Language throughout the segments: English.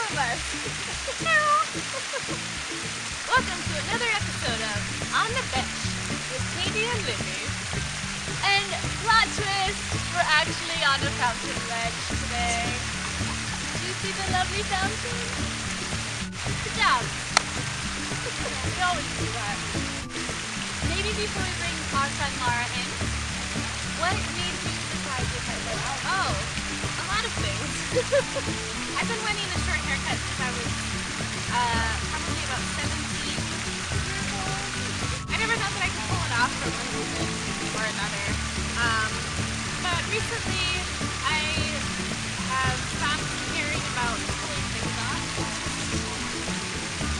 of us. Welcome to another episode of On the Bench with Katie and Libby. And plot twist, we're actually on a fountain ledge today. Did you see the lovely fountain? Good job. We always do that. Maybe before we bring our friend Laura in, what made you decide to cut it out? Oh, a lot of things. I've been wanting a short haircut since I was probably about 17 years old. I never thought that I could pull it off for one reason or another. But recently I have stopped caring about pulling things off.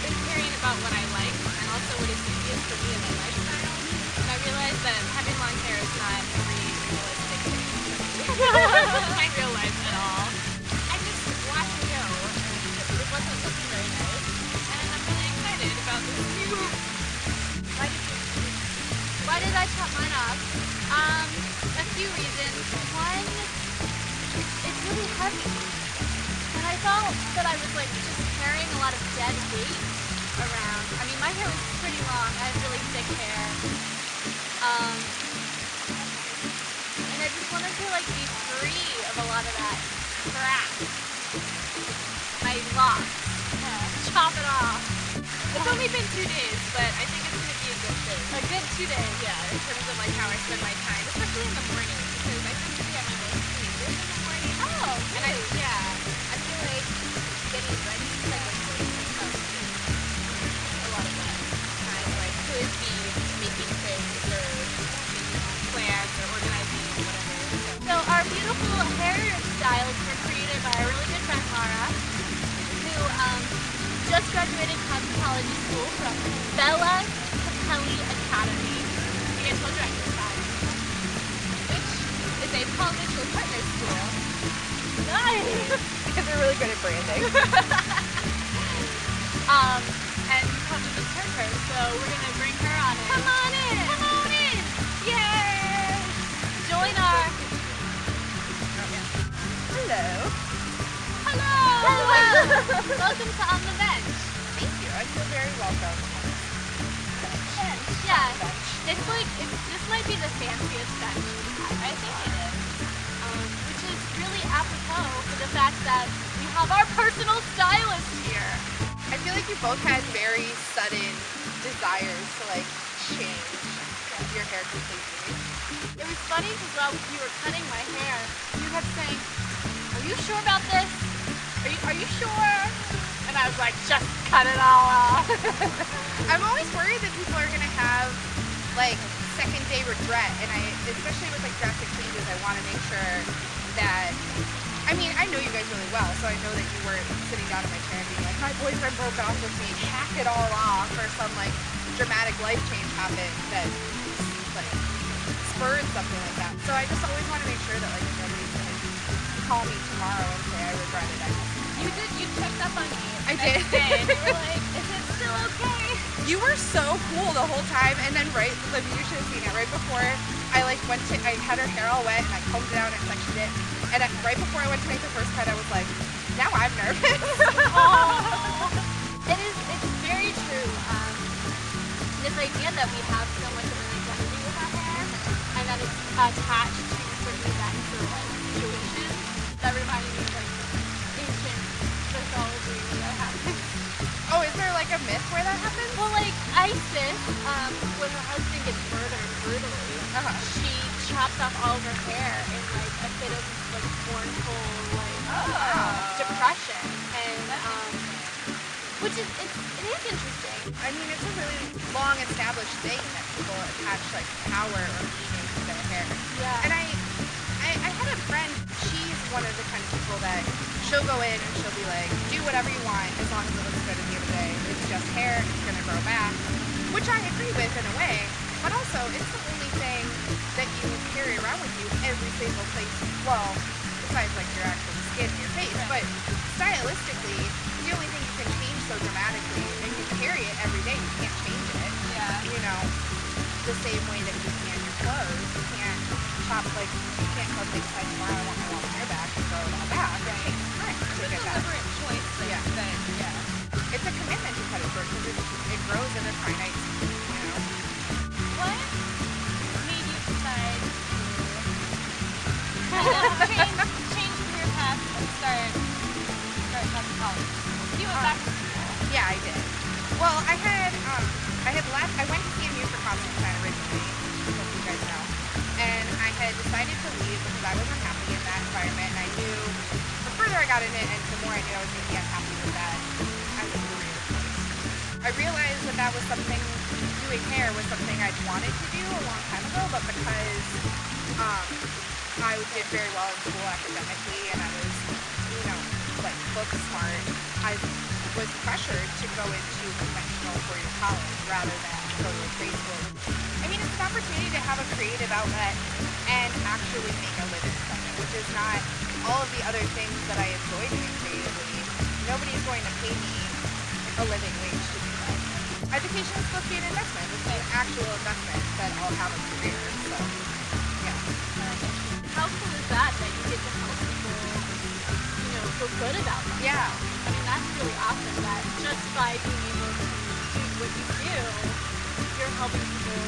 Been caring about what I like and also what is easiest for me in my lifestyle. And I realized that having long hair is not a realistic thing in my real life at all. I just watched a show and it wasn't looking very nice. And I'm really excited about this new... Why did I cut mine off? A few reasons. One, it's really heavy. And I felt that I was like just carrying a lot of dead weight around. I mean, my hair was pretty long. I had really thick hair. And I just wanted to like be free of a lot of that crap. My locks. Chop it off. It's only been 2 days, but I think it's gonna be a good thing. A good 2 days, yeah, in terms of like how I spend my time, especially in the morning, because I tend to be at my most creative in the morning. Oh, and I feel like getting ready, like a lot of that time, like could be making things or plans or organizing or whatever. So our beautiful hairstyles were created by a really good friend, Laura, who just graduated cosmetology school from Bella Capelli Academy. You guys will direct this time. Which is a Paul Mitchell partner school. Nice! Because they're really good at branding. And you probably just heard her, so we're gonna bring her on in. Come on in! Come on in! Yay! Join our... Hello. Hello! Welcome to On the Bench. Thank you. I feel very welcome. Yeah, it's like, this might be the fanciest bench we have. I think it is. Which is really apropos for the fact that we have our personal stylist here. I feel like you both had very sudden desires to like change your hair completely. It was funny because while you were cutting my hair, you kept saying, "Are you sure about this? Are you sure?" And I was like, "Just cut it all off." I'm always worried that people are gonna have like second day regret, and especially with like drastic changes, I want to make sure that, I mean, I know you guys really well, so I know that you weren't sitting down in my chair and being like, my boyfriend broke off with me, hack it all off, or some like dramatic life change happened that like spurred something like that. So I just always want to make sure that like nobody's gonna call me tomorrow and say I regretted it. You checked up on me. I did. You were like, "Is it still okay?" You were so cool the whole time, and then you should have seen it, right before I had her hair all wet, and I combed it out and sectioned it, and right before I went to make the first cut, I was like, now I'm nervous. It's very true. This idea that we have so much of an identity with our hair, and that it's attached to certain events or like situations, that reminded me of like ancient mythology that happened. Oh, is there like a myth where that happens? Well, like Isis, when her husband gets murdered brutally, she chops off all of her hair in like a fit of like mournful like depression, and which is it is interesting. I mean, it's a really long established thing that people attach like power or meaning to their hair. Yeah. And I had a friend, she's one of the kind of people that she'll go in and she'll be like, do whatever you want as long as it looks good at the end of the day. It's just hair, it's gonna grow back. Which I agree with in a way, but also it's the only thing that you carry around with you every single place. Well, besides like your actual skin and your face, but stylistically, the only thing you can change so dramatically, and you carry it every day, you can't change it. Yeah. You know, the same way that you can your clothes. You can't chop, like, you can't go take a side tomorrow, I want my long hair back, and grow it all back. It takes time to It's get a that. deliberate choice that finite, you know. What made you decide to change career path and start talking college? You went back to school. Yeah, I did. Well, I had left. I went to CMU for costume design originally, as you guys know, and I had decided to leave because I was unhappy in that environment, and I knew the further I got in it, and the more I knew I was going to be unhappy with that as a career choice. I realized that was something, doing hair was something I'd wanted to do a long time ago, but because I did very well in school academically, and I was, you know, like book smart, I was pressured to go into conventional four-year college rather than go to a trade school. I mean, it's an opportunity to have a creative outlet and actually make a living from it, which is not all of the other things that I enjoy doing creatively. Nobody's going to pay me a living wage to do that. Education is supposed to be an investment. It's an actual investment that I'll have a career. So, yeah. How cool is that you get to help people, you know, feel good about themselves? Yeah. I mean, that's really awesome that just by being able to do what you do, you're helping people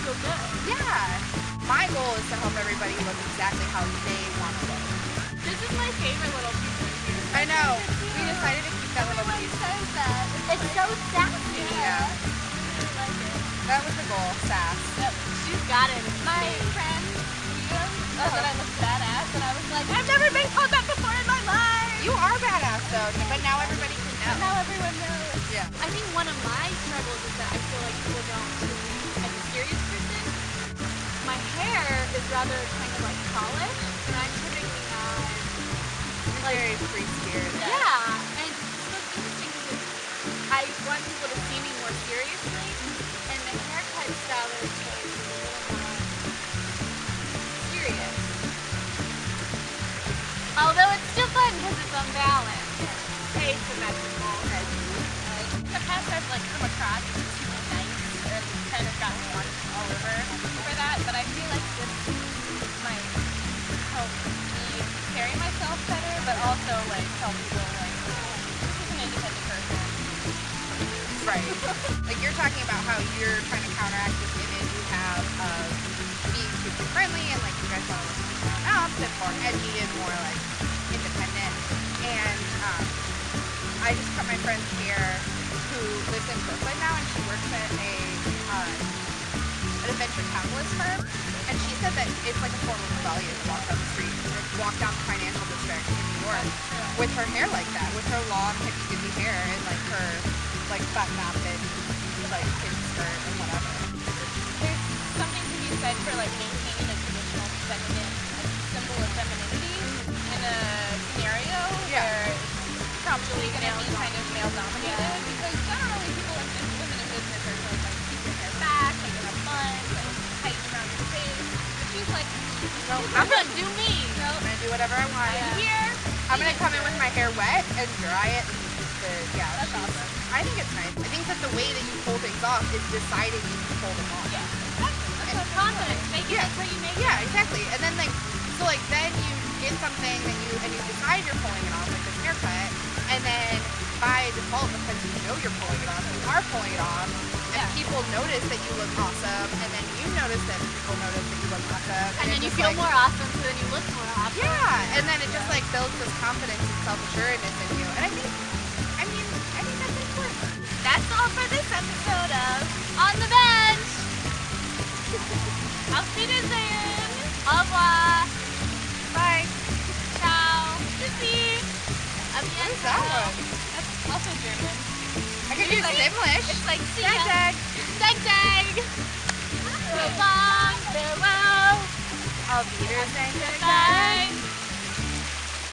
feel good. Yeah. My goal is to help everybody look exactly how they want to look. This is my favorite little piece right here. I know. We decided to keep that little Everyone piece. says that. It's so sassy. Yeah. I really like it. That was the goal, sass. Yep, she's got it. My friend Liam said that I look badass, and I was like, I've never been told that before in my life. You are badass though, but now everybody can know. Now everyone knows. Yeah. I think one of my struggles is that I feel like people don't see me as a serious person. My hair is rather kind of like polished, and I'm typically not. Very free spirited. Yeah, and so it's interesting because I want people to see me more seriously, and the haircut stylist is a little more serious. Although it's still fun because it's unbalanced. Asymmetrical. In the past, I've like come across as super nice and kind of gotten punched all over for that, but I feel like this might help me carry myself better, but also like help people like she's an independent person. Right. Like you're talking about how you're trying to counteract this image you have of being super friendly and like you guys want to look grown up and more edgy and more like independent. And I just cut my friend's hair who lives in Brooklyn now, and she works at an adventure capitalist firm. And she said that it's like a form of rebellion to walk down the street, or walk down the financial district in New York with her hair like that, with her long hippie dippy hair and like her like button-mounted like pin skirt and whatever. There's something to be said for like maintaining a traditional feminine like, symbol of femininity in a scenario where it's probably going to be kind of male dominated because generally people in women in business are like keep your hair back, make it have fun, like tighten around your face. But she's like, No, I'm gonna do me. I'm gonna do whatever I want. here. I'm gonna come in with my hair wet and dry it. And yeah, That's she's- awesome. I think it's nice. I think that the way that you pull things off is deciding you can pull them off. Yeah, exactly. That's Confidence. Make it Yeah. that's how you make it. Yeah, exactly. And then like, so like then you get something that you decide you're pulling it off, like this haircut, and then by default, because you know you're pulling it off, you are pulling it off, and people notice that you look awesome, and then you notice that people notice that you look awesome, And then it you just, feel like, more awesome, so then you look more awesome. Yeah, and then it just like builds this confidence and self-assuredness in you, and I think that's important. That's all for this episode of On the Bench. Auf Wiedersehen. Au revoir. Bye. Ciao. Tschüssi. What is that one? That's also German. I can do Simlish. It's like see Dag, ya. dag. Dag dag. So long, farewell. Auf Wiedersehen. Bye.